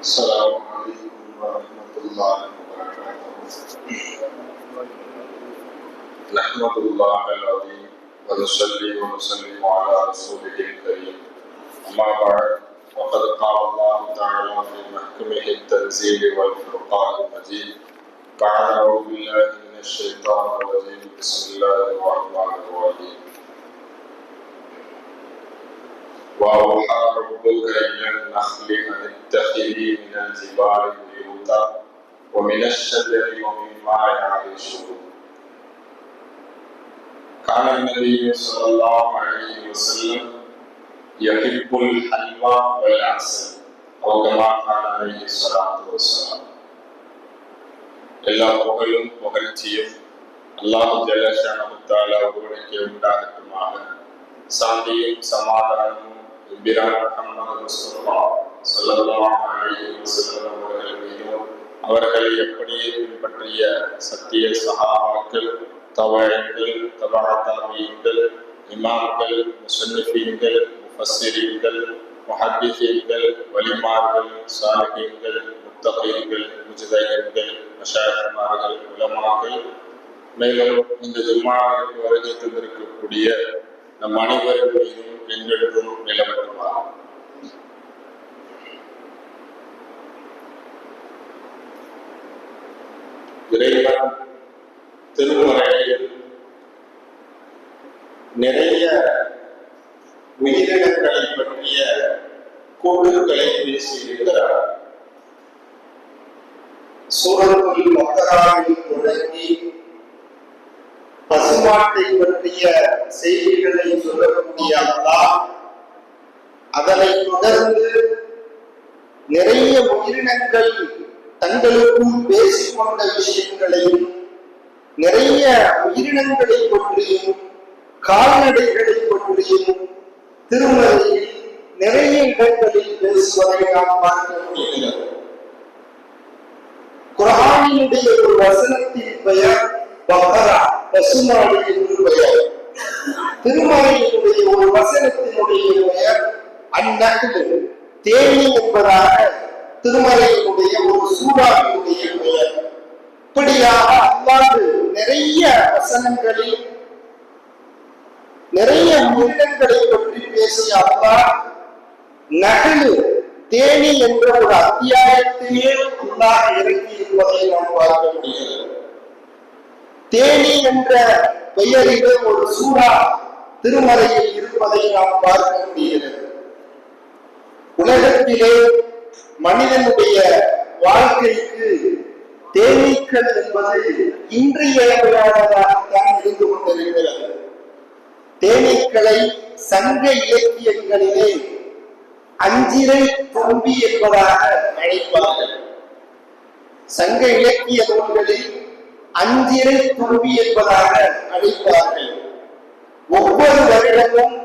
السلام عليكم ورحمة الله وبركاته. نحمد الله العظيم ونصلي ونسلم على رسوله الكريم. أما بعد فقد قال الله تعالى في محكمه التنزيل والفرقان المجيد بعد أعوذ بالله من الشيطان الرجيم بسم الله الرحمن الرحيم. وأوحى ربك إلى النخل أن اتخذي من الجبال بيوتا ومن الشجر ومما يعرشون. كان النبي صلى الله عليه وسلم يحب الحلوى والعسل أو كما قال عليه الصلاة والسلام. எல்லா புகழும் புகழ்ச்சியும் அல்லாஹ் ஜல்ல ஷானஹு தஆலா ஒருவனுக்கே உண்டாகட்டுமாக. சாந்தியும் சமாதானமும் முஹம்மது ரசூலுல்லாஹ் ஸல்லல்லாஹு அலைஹி வஸல்லம் அவர்கள் மீதும் அவர்களை எப்படியே பின்பற்றிய சத்திய சஹாபாக்கள், தவீன்கள், தபஅத்தாபீன்கள், இமாம்கள், முஸன்னிஃபீன்கள், முஃபஸ்ஸிரீன்கள், முஹத்திஸீன்கள், வலிமார்கள், சாலிஹீன்கள், முத்தகீன்கள், முஜ்தஹீன்கள், மஷாயிக்மார்கள், உலமாக்கள், மேலும் இந்த ஜும்ஆவிற்கு வருகை தந்திருக்கக்கூடிய நம் அனைவரும் மீதும் என்றென்றும் நிலவட்டுமாக. இறைவன் திருமறையில் நிறைய உயிரினங்களை பற்றிய கூற்றுக்களை பேசியிருக்கிறார். சூரத்துல் பக்கராவில் தொடங்கி பசுமாட்டை பற்றிய செய்திகளை சொல்லக்கூடிய அல்லாஹ் அதனை தொடர்ந்து நிறைய உயிரினங்கள் தங்களுக்கும் பேசிக்கொண்ட விஷயங்களையும், நிறைய உயிரினங்களை பற்றியும் கால்நடைகளை பற்றியும் திருமறையில் நிறைய இடங்களில் பேசுவதை நாம் பார்க்க முடிகிறது. குர்ஆனினுடைய ஒரு வசனத்தின் பெயர் பக்ரா, பசுமாடு என்று பெயர். திருமறையினுடைய ஒரு வசனத்தினுடைய பெயர் அந்நஹ்ல், தேனி என்பதாக திருமறையினுடைய ஒரு சூறாவினுடைய பெயர். இப்படியாக அல்லாஹ் நிறைய வசனங்களில் நிறைய உயிரினங்களை பற்றி பேசிய அல்லாஹ் நஹ்ல், தேனி என்ற ஒரு அத்தியாயத்தையே அல்லாஹ் இறக்கி இருப்பதை நாம் பார்க்க முடிகிறது. தேனி என்ற பெயரிலே ஒரு சூறா திருமறையில் இருப்பதை நாம் பார்க்க முடிகிறது. உலகத்திலே மனிதனுடைய வாழ்க்கைக்கு தேனீக்கள் என்பது இன்றியமையாததாகத்தான் இருந்து கொண்டிருக்கிறது. தேனீக்களை சங்க இலக்கியங்களிலே அஞ்சிரை தும்பி என்பதாக அழைப்பார்கள். சங்க இலக்கிய நூல்களில் அஞ்சிரை தும்பி என்பதாக அழைப்பார்கள். ஒவ்வொரு வருடமும்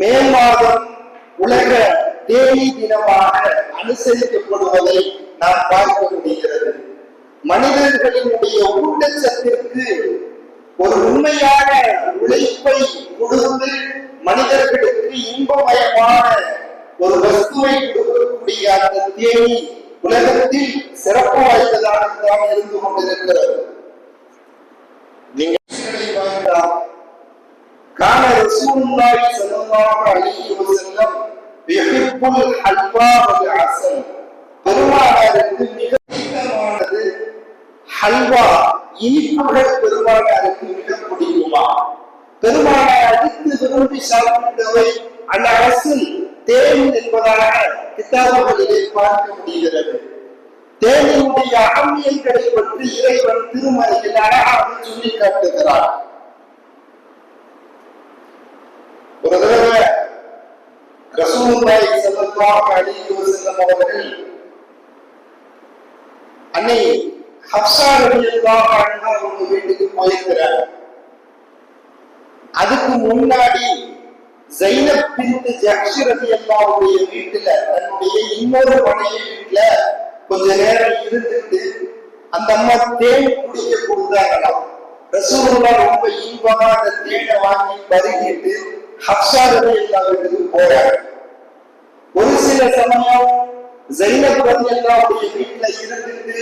மே மாதம் உலக தேனி தினமாக அனுசரிக்கப்படுவதை நாம் பார்க்க முடிகிறது. மனிதர்களினுடைய ஊட்டச்சத்திற்கு ஒரு உண்மையான உழைப்பை கொடுத்து மனிதர்களுக்கு இன்பமயமான ஒரு வஸ்துவை கொடுக்கக்கூடிய அந்த தேனி உலகத்தில் சிறப்பு வாய்ந்ததாகத்தான் இருந்து கொண்டிருக்கிறது. நீங்கள் கான ரசூலுல்லாஹி ஸல்லல்லாஹு அலைஹி வஸல்லம் யுஹிப்புல் ஹல்வா வல் அஸல், பெருமானாருக்கு மிக பிடித்தமானது ஹல்வா, இனிப்புகள் பெருமானாருக்கு மிக பிடிக்குமா? பெருமானார் அடுத்து விரும்பி சாப்பிட்டவை அல் அஸல், தேன் என்பதாக கிதாபுகளிலே பார்க்க முடிகிறது. தேனினுடைய அகமியங்களை பற்றி இறைவன் திருமறையில் அழகாக சொல்லி காட்டுகிறார். ஒரு தடவை ரசூலுல்லாஹி ஸல்லல்லாஹு அலைஹி வஸல்லம் அவர்கள் அன்னை ஹப்ஸா ரலியல்லாஹு அன்ஹா அவங்க வீட்டுக்கு போயிருக்கிறார். அதுக்கு முன்னாடி ஸைனப் பின்த் ஜஹ்ஷ் ரலியல்லாஹு அன்ஹா வீட்டுல தன்னுடைய இன்னொரு மனைவி வீட்டுல கொஞ்ச நேரம் இருந்துட்டு அந்த அம்மா தேன் குடிக்க கொடுத்தாங்களாம். ரசூலுல்லாஹ் ரொம்ப இன்பமா அந்த தேனை வாங்கி பருகிட்டு ஹப்ஸா ரலியல்லாஹு அன்ஹா வீட்டுக்கு போறாங்க. ஒரு சில சமயம் ஜைனப் ரலியல்லாஹுடைய வீட்டுல இருந்துட்டு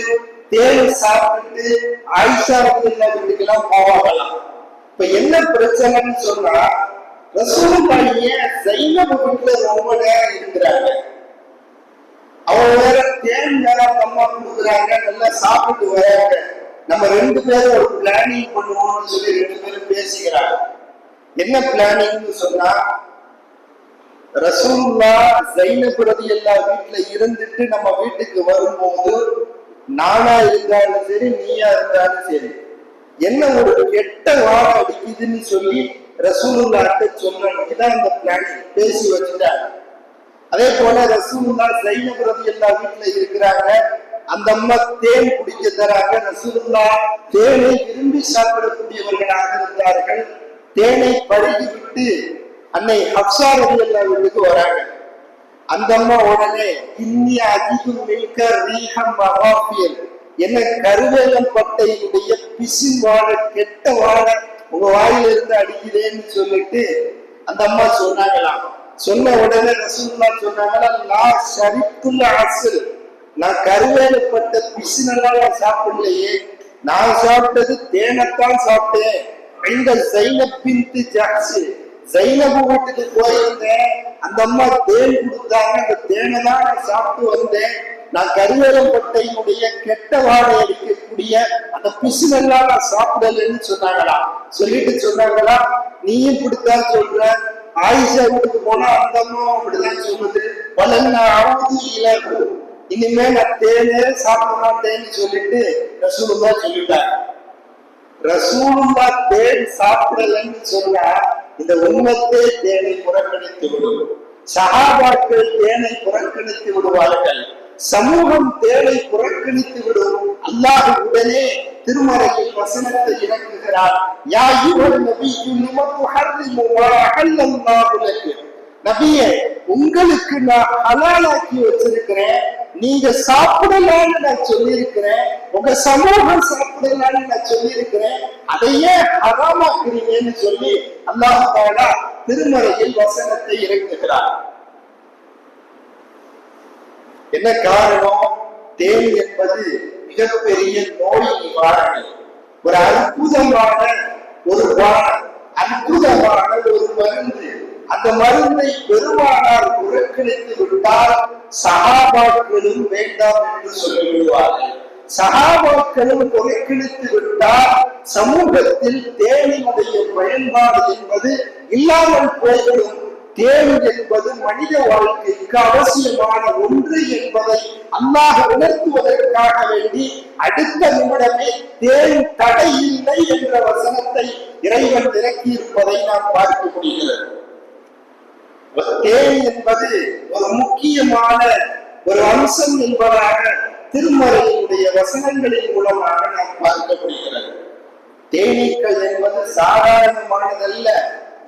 தேன் சாப்பிட்டு ஆயிஷா ரலியல்லாஹு வீட்டுக்கு எல்லாம் போவாங்களாம். இப்ப என்ன பிரச்சனைன்னு சொன்னா, ரசூலுல்லாஹி ஜைனப் வீட்டுல ரொம்ப நேரம் இருக்கிறாங்க. அவங்க வேற தேன் வேற அம்மா கொடுக்குறாங்க, நல்லா சாப்பிட்டு வராங்க. நம்ம ரெண்டு பேரும் ஒரு பிளானிங் பண்ணுவோம்னு சொல்லி ரெண்டு பேரும் பேசிக்கிறாங்க. என்ன பிளானிங்னு சொன்னா, ரசூலுல்லாஹ் ஜைனப் ரலியல்லாஹு வீட்டுல இருந்துட்டு நம்ம வீட்டுக்கு வரும்போது நானா இருந்தாலும் சரி நீயா இருந்தாலும் சரி என்ன ஒரு கெட்ட வாரம் அடிக்குதுன்னு சொல்லி ரசூலுல்லாஹ்ட்ட சொல்லணும். இதான் இந்த பிளானிங் பேசி வச்சுட்டாங்க. அதே போல ரசூலுல்லாஹ் ஜைனப் ரலியல்லாஹு வீட்டுல இருக்கிறாங்க. அந்த அம்மா தேன் குடிக்க தராங்க. ரசூலுல்லாஹ் தேனை விரும்பி சாப்பிடக்கூடியவர்களாக இருந்தார்கள். தேனை பருகி விட்டு அன்னை ஹப்ஸா ரலியல்லாஹு வீட்டுக்கு வராங்க. அந்த அம்மா உடனே இன்னி அதிகம் மிக்க ரீஹம் மகாபியல், என்ன கருவேலம் பட்டையினுடைய பிசி வாழ கெட்ட வாழ உங்க வாயில இருந்து அடிக்குதேன்னு சொல்லிட்டு அந்த அம்மா சொன்னாங்களாம். சொன்ன உடனே ரசூலுல்லாஹ் சொன்னாங்களா, நான் ஷரித்துல் அஸ்ல், நான் கருவேலப்பட்ட பிசினெல்லாம் நான் சாப்பிடலையே, நான் சாப்பிட்டது தேனைத்தான் சாப்பிட்டேன். இந்த ஜைனப் பின்த் ஜஹ்ஷ், ஜைனப் வீட்டுக்கு போயிருந்தேன். அந்த அம்மா தேன் கொடுத்தாங்க, அந்த தேனை தான் நான் சாப்பிட்டு வந்தேன். நான் கருவேலம்பட்டையினுடைய கெட்ட வாடை அடிக்கக்கூடிய அந்த பிசினெல்லாம் நான் சாப்பிடலன்னு சொன்னாங்களா. சொல்லிட்டு சொன்னாங்களா, நீயும் இப்படித்தான் சொல்ற, ஆயிஷா வீட்டுக்கு போனா அந்த அம்மா அப்படிதான் சொல்லுது, பலன் அவுது இலகு, இனிமே நான் தேனே சாப்பிட மாட்டேன்னு சொல்லிட்டு ரசூலுல்லாஹ் சொல்லிட்டாங்க. ரசூலுல்லாஹ் தேன் சாப்பிடலன்னு சொன்னா இந்த உம்மத்தே தேனை புறக்கணித்து விடும். சஹாபாக்கள் தேனை புறக்கணித்து விடுவார்கள், சமூகம் தேனை புறக்கணித்து விடும். அல்லாஹ் உடனே திருமறையில் வசனத்தை இறக்குகிறார். யா அய்யுஹன் நபிய்யு லிமா துஹர்ரிமு மா அஹல்லல்லாஹு லக், நபியே உங்களுக்கு நான் ஹலாலாக்கி வச்சிருக்கிறேன், நீங்க சாப்பிடலான்னு நான் சொல்லியிருக்கிறேன், உங்க சமூகம் சாப்பிடலான்னு நான் சொல்லியிருக்கிறேன், அதையே ஹராமாக்குறீங்கன்னு சொல்லி அல்லாஹ் தஆலா திருமறையில் வசனத்தை இறக்குகிறார். என்ன காரணம்? தேன் என்பது மிகப்பெரிய நோய் நிவாரணி, ஒரு அற்புதமான ஒரு அற்புதமான ஒரு மருந்து. அந்த மருந்தை பெருமானார் புறக்கணித்து விட்டால் சஹாபாக்களும் வேண்டாம் என்று சொல்லிவிடுவார்கள். சஹாபாக்களும் புறக்கணித்து விட்டால் சமூகத்தில் தேனினுடைய பயன்பாடு என்பது இல்லாமல் போய்விடும். தேன் என்பது மனித வாழ்க்கைக்கு அவசியமான ஒன்று என்பதை அல்லாஹ் உணர்த்துவதற்காக வேண்டி அடுத்த நிமிடமே தேன் தடை இல்லை என்ற வசனத்தை இறைவன் இறக்கி இருப்பதை நாம் பார்க்க முடிகிறது. தேன் என்பது ஒரு முக்கியமான ஒரு அம்சம் என்பதாக திருமறையினுடைய வசனங்களின் மூலமாக நாம் பார்க்க முடிகிறது. தேனீக்கள் என்பது சாதாரணமானதல்ல,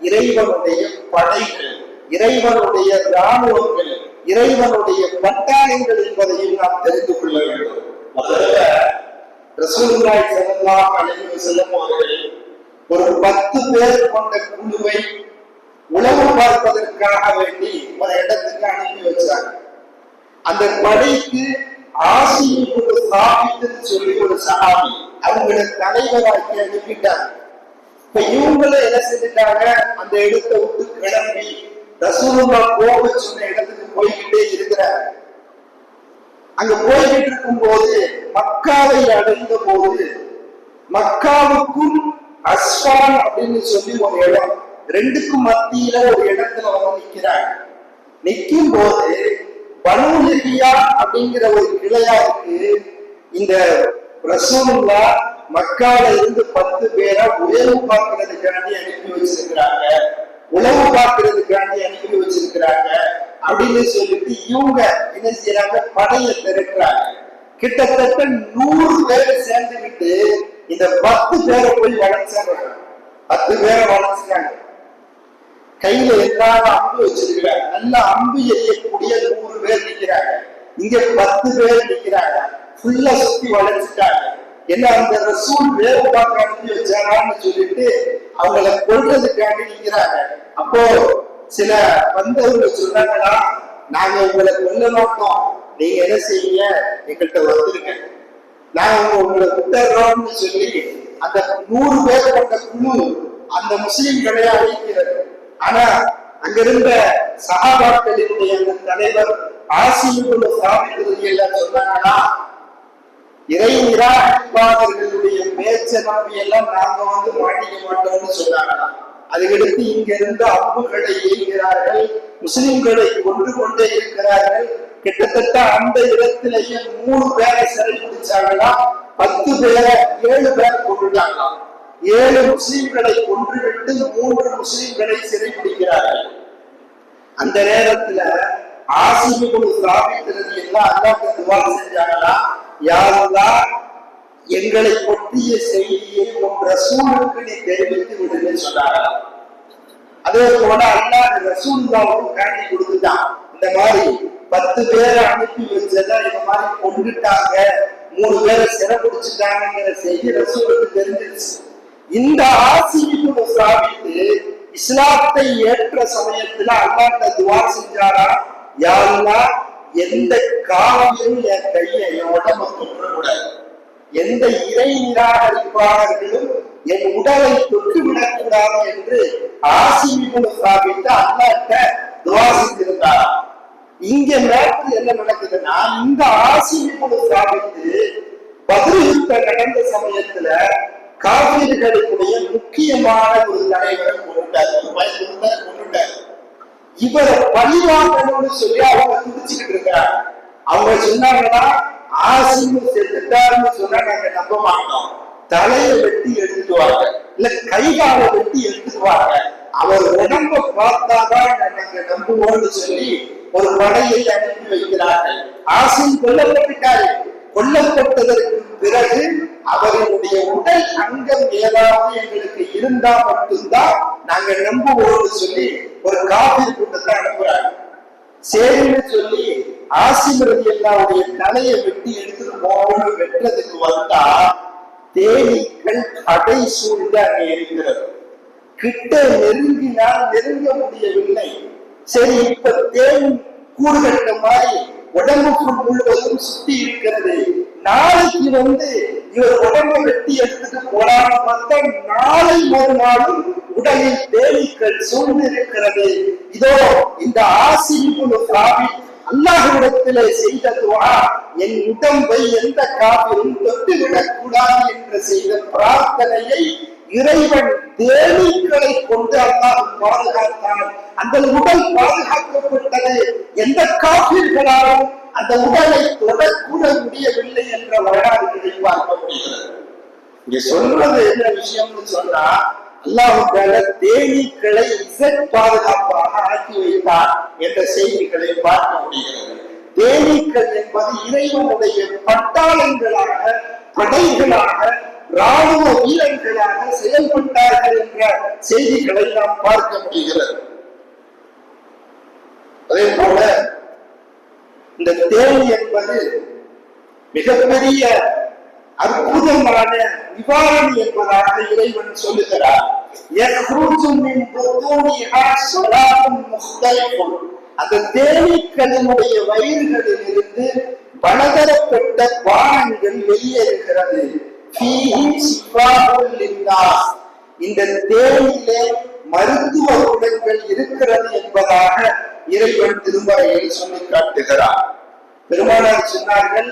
இறைவனுடைய படைகள், இறைவனுடைய ராணுவங்கள், இறைவனுடைய பட்டாளங்கள் என்பதையும் நாம் தெரிந்து கொள்ள வேண்டும். முதல்ல ரசூலுல்லாஹி ஸல்லல்லாஹு அலைஹி வஸல்லம் அவர்கள் ஒரு 10 பேர் கொண்ட குழுவை உளவு பார்ப்பதற்காக வேண்டி ஒரு இடத்துக்கு அனுப்பி வச்சாங்க. அந்த படைக்கு ஆசிரியர் சாபித்துன்னு சொல்லி ஒரு சஹாபி அவங்களை தலைவராக்கி அனுப்பிட்டாங்க. இப்ப இவங்களும் என்ன செஞ்சுட்டாங்க, அந்த இடத்தை விட்டு கிளம்பி ரசூலுல்லாஹ் போக சொன்ன இடத்துக்கு போய்கிட்டே இருக்கிறாங்க. அங்க போய்கிட்டு இருக்கும் போது மக்காவை அடைந்த போது மக்காவுக்கும் அஸ்வான் அப்படின்னு சொல்லி ஒரு இடம், ரெண்டுக்கும் மத்தியில ஒரு இடத்துல வந்து நிக்கிறாங்க. நிற்கும் போது பனூ லஹியா அப்படிங்கிற ஒரு கிளையாருக்கு இந்த ரசூலுல்லாஹ் மக்கால இருந்து 10 பேரை உயர்வு பார்க்கிறதுக்காண்டி அனுப்பி வச்சிருக்கிறாங்க, உளவு பார்க்கிறதுக்காண்டி அனுப்பி வச்சிருக்கிறாங்க அப்படின்னு சொல்லிட்டு இவங்க என்ன செய்யறாங்க, படையை திரட்டுறாங்க. கிட்டத்தட்ட 100 பேரை சேர்ந்துக்கிட்டு இந்த 10 பேரை போய் வளைச்சாங்க. 10 பேரை வளைச்சிட்டாங்க. கையில எல்லாரும் அம்பு வச்சிருக்கிறாங்க. நல்லா அம்பு எரியக்கூடிய 100 பேர் நிக்கிறாங்க. இங்க 10 பேர் நிக்கிறாங்க. ஃபுல்லா சுத்தி வளைச்சிட்டாங்க. என்ன அந்த ரசூல் வேவு பார்க்க அனுப்பி வச்சாரான்னு சொல்லிட்டு அவங்களை கொல்றதுக்காண்டி நிக்கிறாங்க. அப்போ சில வந்தவங்க சொன்னாங்களா, நாங்க உங்களை கொல்ல மாட்டோம், நீங்க என்ன செய்யுங்க, எங்கள்கிட்ட வந்துருங்க, நாங்க உங்களை விட்டுறோம்னு சொல்லி அந்த 100 பேர் கொண்ட குழு அந்த முஸ்லிம்களை அழைக்கிறது. ஆனா அங்கிருந்த சஹாபாக்களினுடைய அந்த தலைவர் ஆசிமுல் சாபித் எல்லாம் சொன்னாங்கன்னா, இறை நிராகரிப்பாளர்களுடைய பேச்ச நம்பி எல்லாம் நாங்க மாட்டிக்க மாட்டோம்னு சொன்னாங்கன்னா, அதுக்கடுத்து இங்க இருந்து அம்புகளை எய்கிறார்கள், முஸ்லிம்களை கொண்டு கொண்டே இருக்கிறார்கள். கிட்டத்தட்ட அந்த இடத்திலேயே 3 பேரை சிறை பிடிச்சாங்களா, 10 பேரை 7 பேரை கொண்டுட்டாங்களாம். 7 முஸ்லிம்களை கொன்றுவிட்டு 3 முஸ்லிம்களை சிறை பிடிக்கிறார்கள். அந்த நேரத்துல ஆசிமுல் சாபித் எல்லாம் அல்லாஹ்வுக்கு துஆ செஞ்சாங்களா, யா அல்லாஹ் எங்களை பற்றிய செய்தியை உன் ரசூலுக்கு நீ தெரிவித்து விடுன்னு சொன்னாங்க. அதே போல அல்லாஹ் ரசூலுல்லாஹ்வுக்கு காட்டி கொடுத்துட்டான். இந்த மாதிரி 10 பேரை அனுப்பி வச்சதா இந்த மாதிரி கொண்டுட்டாங்க, 3 பேரை சிறைப்பிடிச்சுட்டாங்கிற செய்தி ரசூலுக்கு தெரிஞ்சிருச்சு. இந்த ஆசிமுல் சாபித் இஸ்லாத்தை ஏற்ற சமயத்துல அல்லாஹ்ட்ட துஆ செஞ்சாரா, யா அல்லாஹ் எந்த காவியும் என் கையை என் உடம்பை தொற்றக்கூடாது, எந்த இறை நிராகரிப்பாளர்களும் என் உடலை தொட்டு விடக்கூடாது என்று ஆசிமுல் சாபித் அல்லாஹ்ட்ட துஆ செஞ்சிருந்தார். இங்க நேற்று என்ன நடக்குதுன்னா, இந்த ஆசிமுல் சாபித் பத்ர் யுத்தம் நடந்த சமயத்துல காபிர்களுடைய முக்கியமான ஒரு தலைவரை கொண்டுட்டார். இவரை பழிவாங்கணும்னு சொல்லி அவங்க துடிச்சுக்கிட்டு இருக்கிறாங்க. அவங்க சொன்னாங்கன்னா, ஆசிமுல் செத்துட்டாருன்னு சொன்னா நாங்க நம்ப மாட்டோம், தலையை வெட்டி எடுத்துக்குவாங்க, இல்ல கைகாலை வெட்டி எடுத்துக்குவாங்க, அவர் உடம்ப பார்த்தாதான் நாங்க நம்புவோம்னு சொல்லி ஒரு படையை அனுப்பி வைக்கிறார்கள். ஆசிம் கொல்லப்பட்டாரு. கொல்லப்பட்டதற்கு பிறகு அவர்களுடைய உடல் அங்கம் ஏதாவது எங்களுக்கு இருந்தா மட்டும்தான் நாங்க நம்புவோம்னு சொல்லி ஒரு காபீர் கூட்டத்தை அனுப்புறாங்க. சரின்னு சொல்லி ஆசிம் ரலியல்லாஹுடைய தலையை வெட்டி எடுத்துட்டு போகணும்னு வெட்டுறதுக்கு வந்தா தேனீக்கள் கடை சூழ்ந்து அங்கே இருக்கிறது. கிட்ட நெருங்கினால் நெருங்க முடியவில்லை. சரி, இப்ப தேன் கூடு கட்ட மாதிரி உடம்புக்குள் முழுவதும் சுத்தி இருக்கிறது. நாளைக்கு இவர் உடம்பை வெட்டி எடுத்துட்டு போலான்னு பார்த்தா நாளை மறுநாளும் உடலில் தேனீக்கள் சூழ்ந்து இருக்கிறது. இதோ இந்த ஆசிமுல் சாபித் அல்லாஹ்விடத்திலே செய்த துஆ, என் உடம்பை எந்த காபிரும் தொட்டுவிடக் கூடாது என்று செய்த பிரார்த்தனையை இறைவன் தேனீக்களை கொண்டு அல்லாஹ் பாதுகாத்தான். அந்த உடல் பாதுகாக்கப்பட்டது. எந்த காபிர்களாலும் அந்த உடலை தொடக்கூட முடியவில்லை என்ற வரலாறுகளை பார்க்க முடிகிறது. இங்க சொல்றது என்ன விஷயம்னு சொன்னா, அல்லாஹ் தேனீக்களை பாதுகாப்பாக ஆக்கி வைத்தார் என்ற செய்திகளை பார்க்க முடிகிறது. தேனீக்கள் என்பது இறைவனுடைய பட்டாளங்களாக, படைகளாக, ராணுவ வீரர்களாக செயல்பட்டார்கள் என்ற செய்திகளை நாம் பார்க்க முடிகிறது. அதே போல இந்த தேனி என்பது மிகப்பெரிய அற்புதமான நிவாரணி என்பதாக இறைவன் சொல்லுகிறார். அந்த தேனீக்களினுடைய வயிறுகளில் இருந்து பலதரப்பட்ட பானங்கள் வெளியேறுகிறது. இந்த தேனிலே மருத்துவ குணங்கள் இருக்கிறது என்பதாக இறைவன் திருமறையில் சொல்லி காட்டுகிறார். பெருமானார் சொன்னார்கள்,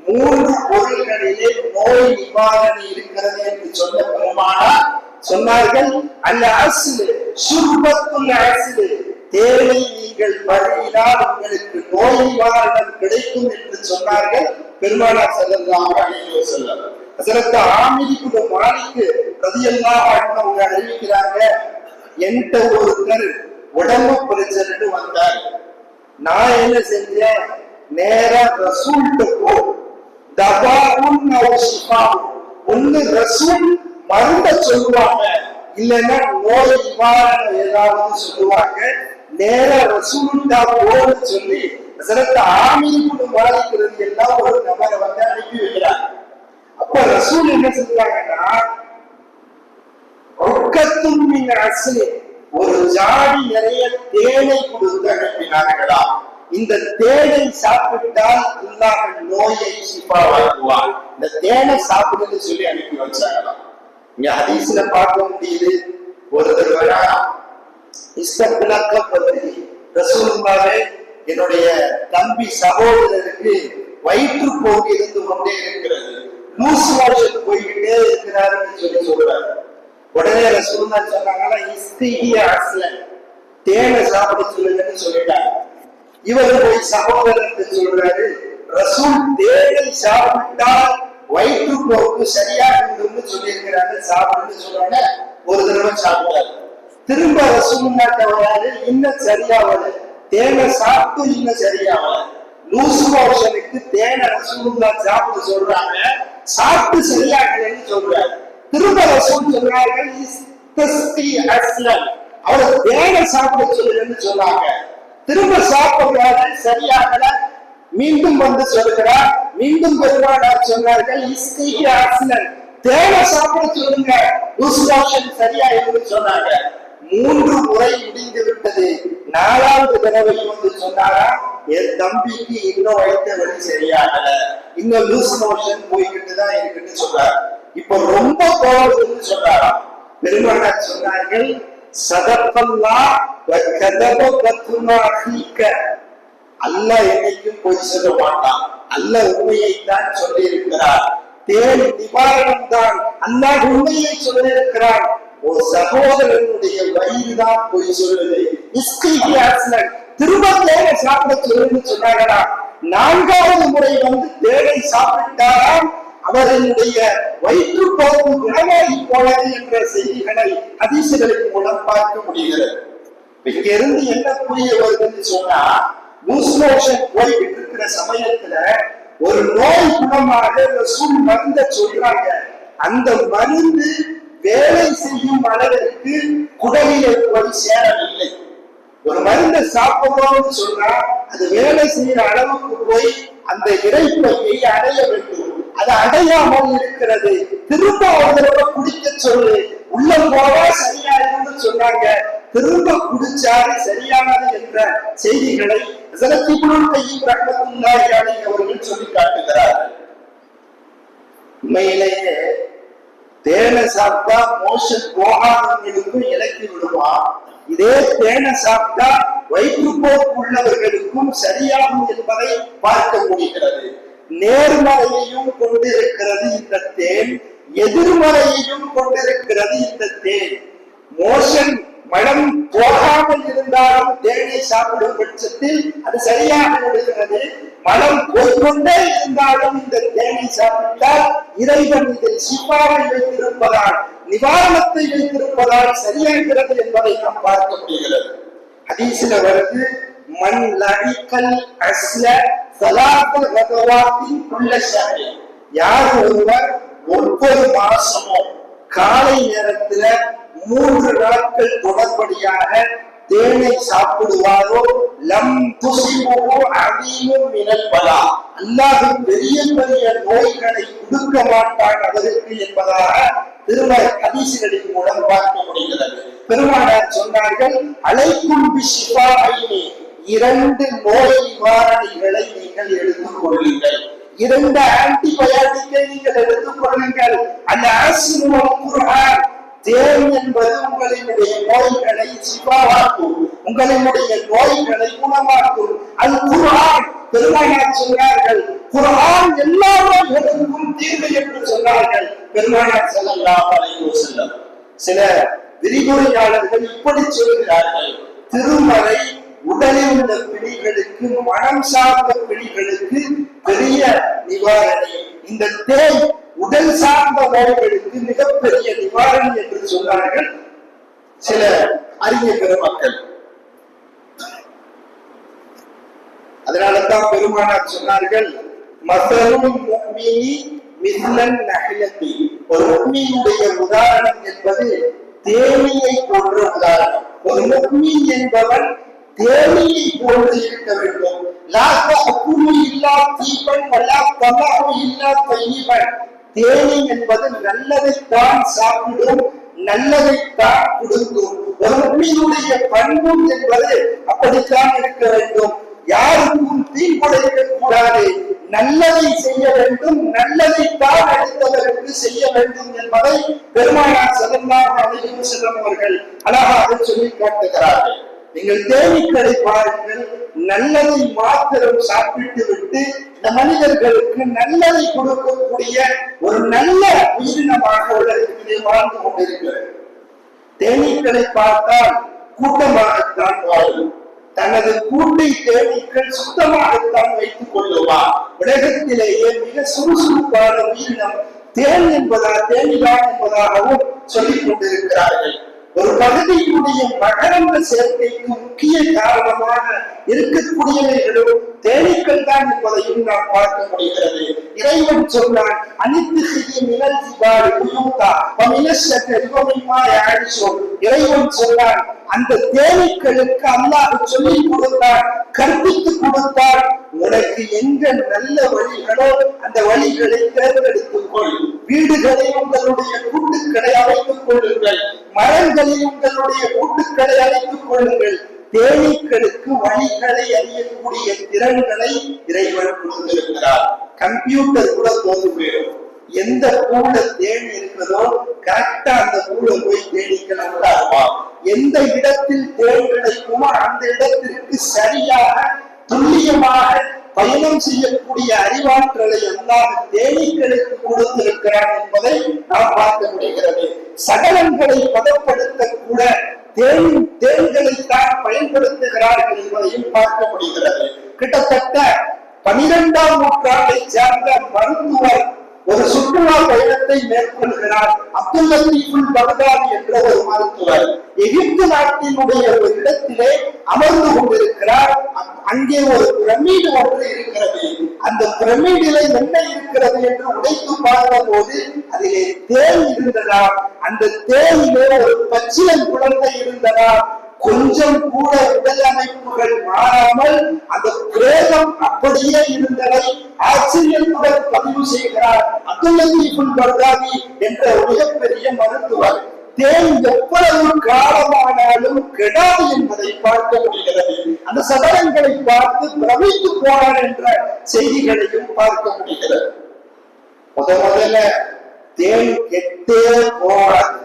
மூன்று பொருள்களிலே நோய் நிவாரணி இருக்கிறது என்று சொன்ன பெருமானார் சொன்னார்கள், அல்ல அஸ்லு சுர்பத்துல் அஸ்லு, தேனை நீங்கள் பருகினால் உங்களுக்கு நோய் நிவாரணம் கிடைக்கும் என்று சொன்னார்கள் பெருமானார் ஸல்லல்லாஹு அலைஹி வஸல்லம். ஹஸரத் ஆமிர் இப்னு மாலிக் ரலியல்லாஹு அன்ஹு அவங்க அறிவிக்கிறாங்க, என்கிட்ட ஒருத்தர் உடம்பு பிரச்சனைன்னு வந்தார். நான் என்ன செஞ்சேன், நேரா ரசூல்கிட்ட போ, தபாஉன் அவ் ஷிஃபாஉன், ஒன்னு ரசூல் மருந்த சொல்லுவாங்க, இல்லைன்னா நோய் நிவாரணம் ஏதாவது சொல்லுவாங்க, நேரா ரசூலுல்லாஹ் போன்னு சொல்லி ஹஸரத் ஆமிர் இப்னு மாலிக் ரலியல்லாஹு ஒரு நபரை அனுப்பி வைக்கிறாங்க. அப்ப ரசூல் என்ன செஞ்சாங்கன்னா, ஒரு ஜாடி நிறைய தேனை கொடுத்து அனுப்பினார்களாம். இந்த தேனை சாப்பிட்டால் அல்லாஹ் நோயை ஷிஃபாவாக்குவான். இந்த தேனை சாப்பிடுன்னு சொல்லி அனுப்பி வச்சாங்களாம். இங்க ஹதீஸ்ல பார்க்க முடியுது. ஒருத்தர் வரா இஸ்தபிலக்கப்பட்டு ரசூலுல்லாஹே என்னுடைய தம்பி சகோதரருக்கு வயிற்றுப்போக்கு இருந்து கொண்டே இருக்கிறது, லூஸ் மோஷன் போய்கிட்டே இருக்கிறாருன்னு சொல்லி சொல்றாரு. உடனே ரசூலுல்லாஹ் சொன்னாங்களா, இஸ்திஹி அஸ்லன், தேனை சாப்பிட சொல்லுங்கன்னு சொல்லிட்டாங்க. இவர் போய் சகோதரருக்கு சொல்றாரு, ரசூல் தேனை சாப்பிட்டால் வயிற்றுப்போக்கு சரியாகும்னு சொல்லி இருக்கிறாங்க, சாப்பிடுன்னு சொல்றாங்க. ஒரு தடவை சாப்பிட்டாரு. திரும்ப ரசூலுல்லாஹ் வராது, இன்னும் சரியாவல, தேனை சாப்பிட்டு இன்னும் சரியாவல. லூஸ் மோஷனுக்கு தேனை ரசூலுல்லாஹ் சாப்பிட சொல்றாங்க, சாப்பிட்டு சரியாகலன்னு சொல்றாரு. திரும்ப ரசூல் சொல்றார்கள், இஸ்திஸ்கி அஸ்லன், அவர் தேனை சாப்பிட சொல்லுன்னு சொன்னாங்க. திரும்ப சாப்பிடுறாரு, சரியாகல, மீண்டும் வந்து சொல்கிறார். மீண்டும் பெருமானார் சொன்னார்கள், இஸ்திஹி அஸ்லன், தேனை சாப்பிட சொல்லுங்க, லூஸ் மோஷன் சரியாயிருந்து சொன்னாங்க. 3 முறை முடிந்து விட்டது. 4வது தடவை வந்து சொன்னாரா, என் தம்பிக்கு இன்னும் வயிற்று வலி சரியாகல, இன்னும் லூஸ் மோஷன் போய்கிட்டு தான் இருக்குன்னு சொல்றாரு. இப்ப ரொம்ப கோபம்னு சொல்றாரா. பெருமானார் சொன்னார்கள், சதகல்லாஹ் வ கதப பத்மா ஃபீக, அல்லாஹ் என்னைக்கும் பொய் சொல்ல மாட்டான், அல்லாஹ் உண்மையை தான் சொல்லி இருக்கிறார். தேன் நிவாரணம் தான், அல்லாஹ் உண்மையை சொல்லி இருக்கிறார். ஒரு சகோதரனுடைய வயிறு தான் பொய் சொல்லுது. திரும்ப தேனை சாப்பிட சொல்லுன்னு சொன்னாங்களா. 4வது முறை வந்து தேனை சாப்பிட்டாராம், அவர்களுடைய வயிற்றுப்போக்கு குணமாகி போனது என்ற செய்திகளை ஹதீஸ்களின் மூலம் பார்க்க முடிகிறது. இங்க இருந்து என்ன புரிய வருதுன்னு சொன்னா, லூஸ் மோஷன் போய்கிட்டு இருக்கிற சமயத்துல ஒரு நோய் குணமாக ரசூல் மருந்த சொல்றாங்க. அந்த மருந்து வேலை செய்யும் அளவிற்கு குடலிலே போய் சேரவில்லை. ஒரு மருந்தை சாப்பிடுறோம்னு சொன்னா அது வேலை செய்யற அளவுக்கு போய் அந்த இறைப்பையை அடைய வேண்டும். அது அடையாமல் இருக்கிறது. திரும்ப ஒரு தடவை குடிக்க சொல்லு, உள்ள போவா சரியாயிருந்து சொன்னாங்க. திரும்ப குடிச்சாரு, சரியானது என்ற செய்திகளை அவர்கள் சொல்லி காட்டுகிறார்கள். உண்மையிலேயே தேனை சாப்பிட்டா மோஷன் போகாதவர்களுக்கும் இலக்கி விடுவா, இதே தேனை சாப்பிட்டா வயிற்றுப்போக்கு உள்ளவர்களுக்கும் சரியாகும் என்பதை பார்க்க முடிகிறது. நேர்மறையையும் கொண்டிருக்கிறது இந்த தேன், எதிர்மறையையும் கொண்டிருக்கிறது இந்த தேன். மோஷன் மனம் போகாமல் இருந்தாலும் தேனை சாப்பிடும் பட்சத்தில் அது சரியாக விடுகிறது. மனம் போய்கொண்டே இருந்தாலும் இந்த தேனை சாப்பிட்டால் இறைவன் இதில் சிப்பாவை வைத்திருப்பதால், நிவாரணத்தை வைத்திருப்பதால் சரியாகிறது என்பதை நாம் பார்க்க முடிகிறது. ஹதீஸ்ல வருது, மன் லஹிகல் அஸ்ல ஸலாத்த கதவாத்தின் குல்ல ஷஹர், யார் ஒருவர் ஒவ்வொரு மாசமும் காலை நேரத்துல 3 நாட்கள் தொடர்படியாக தேனை சாப்பிடுவாரோ, லம் துஸிபுஹு அதீமும் மினல் பலா, அல்லாஹ் பெரிய பெரிய நோய்களை கொடுக்க மாட்டான் அவருக்கு என்பதாக திருமறை ஹதீஸ்களின் மூலம் பார்க்க முடிகிறது. பெருமானார் சொன்னார்கள், அலைக்கும் பிஷ்ஃபாஇனி, 2 நோய் நிவாரணிகளை நீங்கள் எடுத்துக் கொள்ளுங்கள், 2 ஆன்டிபயோட்டிக்கை நீங்கள் எடுத்துக் கொள்ளுங்கள். அல் அஸ்ரு வல் குர்ஆன், தேன் என்பது உங்களினுடைய நோய்களை சிவாவாக்கும், உங்களினுடைய நோய்களை குணமாக்கும். அல் குர்ஆன், பெருமானார் சொன்னார்கள், குர்ஆன் எல்லா நோய்களுக்கும் தீர்வு என்று சொன்னார்கள் பெருமானார் ஸல்லல்லாஹு அலைஹி வஸல்லம். சில விரிவுரையாளர்கள் இப்படி சொல்கிறார்கள், திருமறை உடலில் உள்ள பிணிகளுக்கு, மனம் சார்ந்த பிணிகளுக்கு பெரிய நிவாரணி, இந்த தேன் உடல் சார்ந்த நோய்களுக்கு மிகப்பெரிய நிவாரணி என்று சொன்னார்கள் சில அறிஞ பெருமக்கள். அதனாலதான் பெருமானார் சொன்னார்கள், மஸலுல் முஃமினி மிஸ்லன் நஹ்லதி, ஒரு முஃமினுடைய உதாரணம் என்பது தேனியை போன்ற உதாரணம். ஒரு முஃமின் என்பவன் தேனியை போன்று இருக்க வேண்டும். லா தஅகுலு இல்லா தீபன் வலா தமஉ இல்லா தய்யிபன், தேனி என்பது நல்லதைத்தான் சாப்பிடும், நல்லதைத்தான் கொடுக்கும். ஒரு முஃமினுடைய பண்பு என்பது அப்படித்தான் இருக்க வேண்டும். யாருக்கும் தீங்குழைக்க கூடாது, நல்லதை செய்ய வேண்டும், நல்லதைத்தான் அடுத்தவருக்கு செய்ய வேண்டும் என்பதை பெருமானார் ஸல்லல்லாஹு அலைஹி வஸல்லம் அவர்கள் அழகாக சொல்லி காட்டுகிறார்கள். நீங்கள் தேனீக்களை பாருங்கள், நல்லதை மாத்திரம் சாப்பிட்டு விட்டு இந்த மனிதர்களுக்கு நல்லதை கொடுக்கக்கூடிய ஒரு நல்ல உயிரினமாக உலகத்திலே வாழ்ந்து கொண்டிருக்கிறது. தேனீக்களை பார்த்தால் கூட்டமாகத்தான் வாழும். தனது கூட்டை தேனீக்கள் சுத்தமாகத்தான் வைத்துக் கொள்ளுவா. உலகத்திலேயே மிக சுறுசுறுப்பான உயிரினம் தேன் தேனிதான் என்பதாகவும் சொல்லிக் கொண்டிருக்கிறார்கள். ஒரு பகுதியினுடைய மகரந்த சேர்க்கைக்கு முக்கிய காரணமாக இருக்கக்கூடியவைகளும் தேனீக்கள் தான் என்பதையும் நாம் பார்க்க முடிகிறது. இறைவன் சொன்னான், அனைத்து இறைவன் சொன்னான், அந்த தேனீக்களுக்கு அல்லாஹ் சொல்லிக் கொடுத்தான், கற்பித்துக் கொடுத்தான், உனக்கு எங்க நல்ல வழிகளோ அந்த வழிகளை தேர்ந்தெடுத்துக் கொள். வீடுகளை உங்களுடைய கூட்டுக்களை அமைத்துக் கொள்ளுங்கள், மரங்களை உங்களுடைய கூட்டுக்களை அமைத்துக் கொள்ளுங்கள். தேனீக்களுக்கு வழிகளை அறியக்கூடிய திறன்களை இறைவன் கொடுத்திருக்கிறார். கம்ப்யூட்டர் கூட தோன்று போயிடும். எந்த பூல தேனி இருக்கிறதோ கரெக்டா அந்த பூல போய் தேனீக்கள் உண்டாகுமா. எந்த இடத்தில் தேன் கிடைக்குமோ அந்த இடத்திற்கு சரியாக துல்லியமாக பயணம் செய்யக்கூடிய அறிவாற்றலை எல்லாம் தேனீக்களுக்கு கொடுத்திருக்கிறார் என்பதை நாம் பார்க்க முடிகிறது. சகலங்களை பதப்படுத்த கூட தேன்களைத்தான் பயன்படுத்துகிறார்கள் என்பதையும் பார்க்க முடிகிறது. கிட்டத்தட்ட 12ஆம் நூற்றாண்டை சேர்ந்த மருத்துவர் ஒரு சுற்றுலா பயணத்தை மேற்கொள்கிறார். அப்துல் லத்தீஃப் பக்தாதி என்ற ஒரு மருத்துவர் எகிப்து நாட்டினுடைய ஒரு இடத்திலே அமர்ந்து கொண்டிருக்கிறார். அங்கே ஒரு பிரமிடு ஒன்று இருக்கிறது. அந்த பிரமிடிலே என்ன இருக்கிறது என்று உடைத்து பார்த்த போது அதிலே தேன் இருந்ததா, அந்த தேனிலே ஒரு பச்சிளம் குழந்தை இருந்ததா, கொஞ்சம் கூட உடல் அமைப்புகள் மாறாமல் அந்த பிரேதம் அப்படியே இருந்ததை ஆச்சரியத்துடன் பதிவு செய்கிறார் அப்துல் லத்தீஃப் பக்தாதி என்ற மிகப்பெரிய மருத்துவர். தேன் எவ்வளவு காலமானாலும் கெடாது என்பதை பார்க்க முடிகிறது. அந்த சடலங்களை பார்த்து பிரமித்து போனார் என்ற செய்திகளையும் பார்க்க முடிகிறது. முதல்ல தேன் கெட்டே போகாது.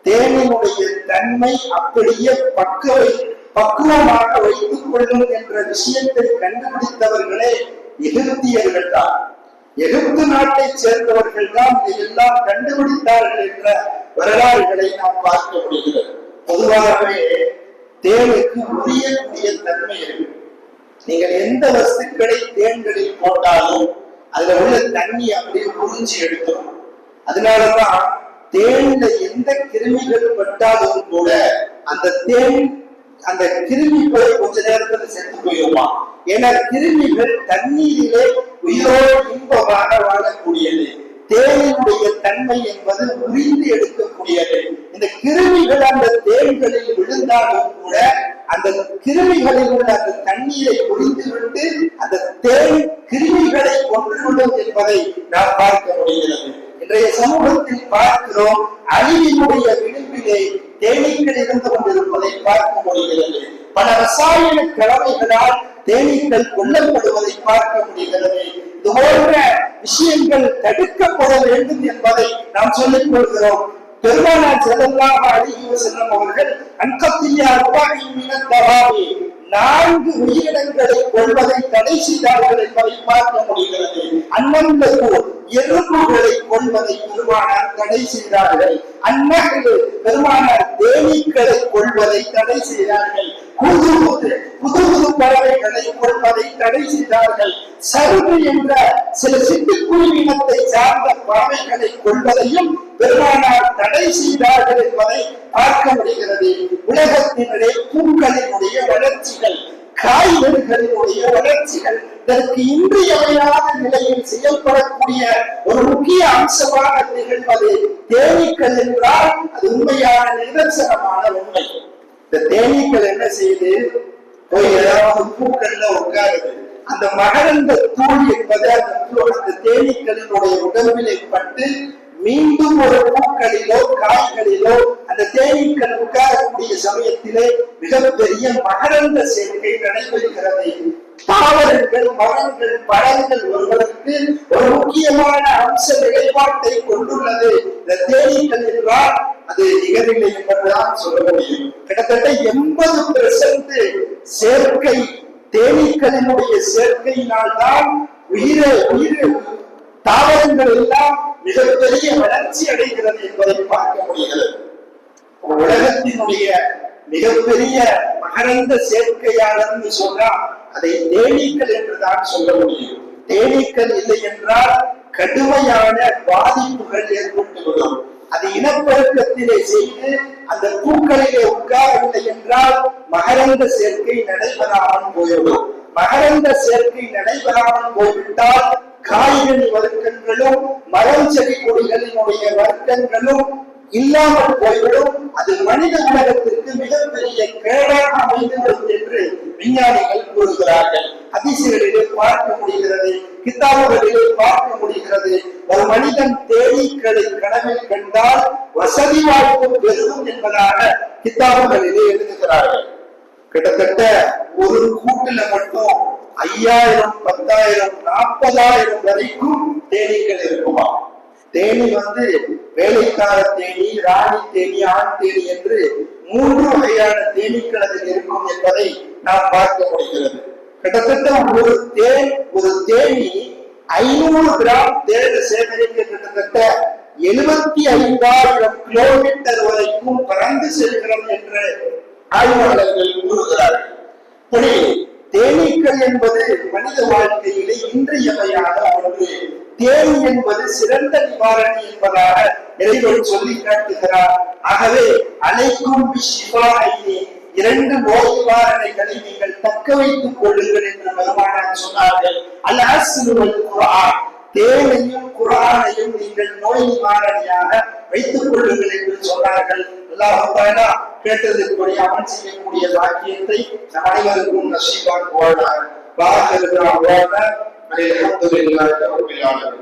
தேனினுடைய தன்மை அப்படியே பக்குவமாக வைத்துக் கொள்ளும் என்ற விஷயத்தை கண்டுபிடித்தவர்களே எகிப்தியர்கள் தான். எகிப்து நாட்டை சேர்ந்தவர்கள் தான் இதையெல்லாம் கண்டுபிடித்தார்கள் என்ற வரலாறுகளை நாம் பார்க்க முடிகிறது. பொதுவாகவே தேனுக்கு உரியக்கூடிய தன்மை இருக்கு. நீங்கள் எந்த வஸ்துக்களை தேன்களில் போட்டாலும் அதுல உள்ள தண்ணி அப்படியே உறிஞ்சி எடுத்துரும். அதனாலதான் தேன்ல எந்த கிருமிகள் பட்டாலும் கூட அந்த தேன் அந்த கிருமி போய் கொஞ்ச நேரத்துல செத்து போயிருமா. ஏன்னா கிருமிகள் தண்ணீரிலே உயிரோடு இன்பமாக வாழக்கூடியது. தேனினுடைய தன்மை என்பது உறிந்து எடுக்கக்கூடியது. இந்த கிருமிகள் அந்த தேன்களில் விழுந்தாலும் கூட அந்த கிருமிகளில் உள்ள அந்த தண்ணீரை உறிந்துவிட்டு அந்த தேன் கிருமிகளை கொன்றுவிடும் என்பதை நாம் பார்க்க முடிகிறது. இன்றைய சமூகத்தில் பார்க்கிறோம், அழிவினுடைய விளிம்பிலே தேனீக்கள் இருந்து கொண்டிருப்பதை பார்க்க முடிகிறது. பல ரசாயன கலவைகளால் தேனீக்கள் கொல்லப்படுவதை பார்க்க முடிகிறது. இது போன்ற விஷயங்கள் தடுக்கப்பட வேண்டும் என்பதை நாம் சொல்லிக் கொள்கிறோம். பெருமானார் ஸல்லல்லாஹு அலைஹி வஸல்லம் அவர்கள் அன்கத்தியா ருபாஇ 4 உயிரினங்களை கொள்வதை தடை செய்தார்கள் என்பதை பார்க்க முடிகிறது. அன்னந்தகு எறும்புகளை கொள்வதை பெருமானார் தடை செய்தார்கள். அன்னகு பெருமானார் தேனீக்களை கொள்வதை தடை செய்தார்கள். புது புது பறவைகளை கொள்வதை தடை செய்தார்கள். சருகு என்ற சில சிட்டுக்குருவினத்தை சார்ந்த பறவைகளை கொள்வதையும் பெருமானார் தடை செய்தார்கள் என்பதை பார்க்க முடிகிறது. உலகத்தினுடைய பூக்களினுடைய வளர்ச்சிகள், காய்கறிகளினுடைய வளர்ச்சிகள் இதற்கு இன்றியமையாத நிலையில் செயல்படக்கூடிய ஒரு முக்கிய அம்சமாக திகழ்வது தேனீக்கள் என்றால் அது உண்மையான நிதர்சனமான உண்மை. இந்த தேனீக்கள் என்ன செய்யுது, போய் ஏதாவது பூக்கள்ல உட்காருது. அந்த மகரந்த தூள் என்பது அந்த தேனீக்களினுடைய உடம்பிலே பட்டு மீண்டும் ஒரு பூக்களிலோ காய்களிலோ அந்த தேனீக்கள் உட்காரக்கூடிய சமயத்திலே மிகப்பெரிய மகரந்த சேர்க்கை நடைபெறுகிறது. தாவரங்கள், மரங்கள், பழங்கள் வருவதற்கு ஒரு முக்கியமான அம்ச நிலைப்பாட்டை கொண்டுள்ளது இந்த தேனீக்கள் என்றால் அது நிகரில்லை என்பதுதான் சொல்ல முடியும். கிட்டத்தட்ட 80% சேர்க்கை தேனீக்களினுடைய சேர்க்கையினால் தான் உயிர் தாவரங்கள் எல்லாம் மிகப்பெரிய வளர்ச்சி அடைகிறது என்பதை பார்க்க முடிகிறது. உலகத்தினுடைய மிகப்பெரிய மகரந்த சேர்க்கையாளர் சொன்னா அதை தேனீக்கள் என்றுதான் சொல்ல முடியும். தேனீக்கள் இல்லை என்றால் கடுமையான பாதிப்புகள் ஏற்பட்டுவிடும். அது இனப்பெருக்கத்திலே செய்து அந்த பூக்களிலே உட்காரவில்லை என்றால் மகரந்த சேர்க்கை நடைபெறாமல் போய்விடும். மகரந்த சேர்க்கை நடைபெறாமல் போய்விட்டால் காய்கனி வர்க்கங்களும் மரம் செடி கொடிகளினுடைய வர்க்கங்களும் இல்லாமல் போய்விடும். அது மனித உலகத்திற்கு மிகப்பெரிய கேடாக அமைந்துவிடும் என்று விஞ்ஞானிகள் கூறுகிறார்கள். ஹதீஸ்களிலே பார்க்க முடிகிறது, கிதாபுகளிலே பார்க்க முடிகிறது. ஒரு மனிதன் தேனீக்களை கனவில் கண்டால் வசதி வாய்ப்பு பெருகும் என்பதாக கிதாபுகளிலே எழுதுகிறார்கள். கிட்டத்தட்ட ஒரு கூட்டுல மட்டும் 5000, 10,000, 40,000 வரைக்கும் தேனீக்கள் இருக்குமா. தேனி வேலைக்கார தேனி, ராணி தேனி, ஆண் தேனி என்று 3 வகையான தேனீக்கள் அதில் இருக்கும் என்பதை நாம் பார்க்க முடிகிறது. கிட்டத்தட்ட ஒரு தேனி 500 கிராம் தேனை சேகரிக்க கிட்டத்தட்ட 75,000 கிலோமீட்டர் வரைக்கும் பறந்து செல்கிறது என்று ஆய்வாளர்கள் கூறுகிறார்கள். தேனீக்கள் என்பது மனித வாழ்க்கையிலே இன்றியமையான ஒன்று. தேனி என்பது சிறந்த நிவாரணி என்பதாக இறைவன் சொல்லி காட்டுகிறார். ஆகவே அனைக்கும் 2 நோய் நிவாரணைகளை நீங்கள் தக்க வைத்துக் கொள்ளுங்கள் என்று பெருமானார் சொன்னார்கள். குர்ஆன், தேனையும் குர்ஆனையும் நீங்கள் நோய் நிவாரணியாக வைத்துக் கொள்ளுங்கள் என்று சொன்னார்கள். அல்லாஹ் தஆலா கேட்டதற்குரிய அமல் செய்யக்கூடிய பாக்கியத்தை நம் அனைவருக்கும் நசீபாக்குவானாக. பாஹிரு தஅவானா அல்ஹம்துலில்லாஹி ரப்பில் ஆலமீன்.